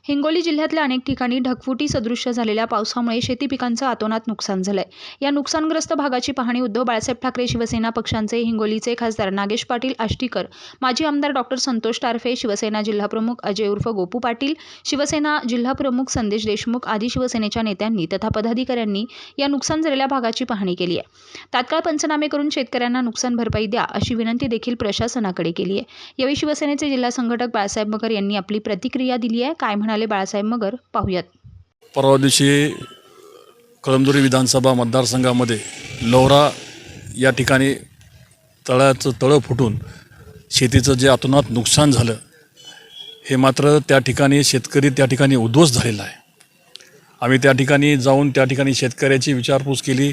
हिंगोली जिल्ह्यातल्या अनेक ठिकाणी ढगफुटी सदृश्य झालेल्या पावसामुळे शेती पिकांचं अतोनात नुकसान झालंय। या नुकसानग्रस्त भागाची पाहणी उद्धव बाळासाहेब ठाकरे शिवसेना पक्षांचे हिंगोलीचे खासदार नागेश पाटील आष्टीकर, माजी आमदार डॉक्टर संतोष टारफे, शिवसेना जिल्हाप्रमुख अजय उर्फ गोपू पाटील, शिवसेना जिल्हाप्रमुख संदेश देशमुख आदी शिवसेनेच्या नेत्यांनी तथा पदाधिकाऱ्यांनी या नुकसान झालेल्या भागाची पाहणी केली आहे। तात्काळ पंचनामे करून शेतकऱ्यांना नुकसान भरपाई द्या अशी विनंती देखील प्रशासनाकडे केली आहे। यावेळी शिवसेनेचे जिल्हा संघटक बाळासाहेब मगर यांनी आपली प्रतिक्रिया दिली आहे। काय म्हणाले बाळासाहेब मगर पाहूयात। परवा दिवशी कळमनुरी विधानसभा मतदारसंघामध्ये लोहरा या ठिकाणी तळ्याचं तळं फुटून शेतीचं जे अतोनात नुकसान झालं, हे मात्र त्या ठिकाणी शेतकरी त्या ठिकाणी उद्ध्वस्त झालेला आहे। आम्ही त्या ठिकाणी जाऊन त्या ठिकाणी शेतकऱ्याची विचारपूस केली।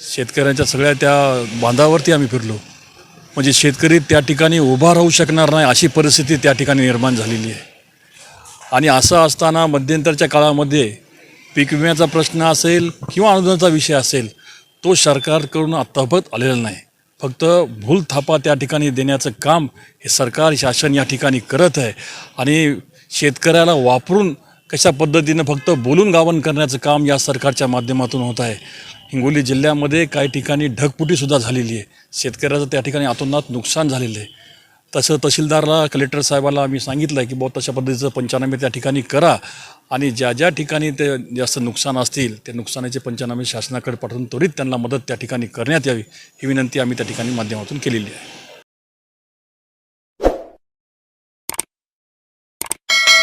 शेतकऱ्यांच्या सगळ्या त्या बांधावरती आम्ही फिरलो, म्हणजे शेतकरी त्या ठिकाणी उभा राहू शकणार नाही अशी परिस्थिती त्या ठिकाणी निर्माण झालेली आहे। आणि असं असताना मध्यंतरच्या काळामध्ये पीक विम्याचा प्रश्न असेल किंवा अनुदानाचा विषय असेल, तो सरकारकडून आत्तापर्यंत आलेला नाही। फक्त भूलथापा त्या ठिकाणी देण्याचं काम हे सरकार शासन या ठिकाणी करत आहे आणि शेतकऱ्याला वापरून कशा पद्धतीनं फक्त बोलून गावन करण्याचं काम या सरकारच्या माध्यमातून होत आहे। हिंगोली जिल्ह्यामध्ये काही ठिकाणी ढगफुटीसुद्धा झालेली आहे, शेतकऱ्याचं त्या ठिकाणी अतोनात नुकसान झालेलं आहे। तसं तहसीलदारला, कलेक्टर साहेबाला आम्ही सांगितलं आहे की बहुत तशा पद्धतीचं पंचनामे त्या ठिकाणी करा आणि ज्या ज्या ठिकाणी ते जास्त नुकसान असतील त्या नुकसानाचे पंचनामे शासनाकडे पाठवून त्वरित त्यांना मदत त्या ठिकाणी करण्यात यावी, ही विनंती आम्ही त्या ठिकाणी माध्यमातून केलेली आहे।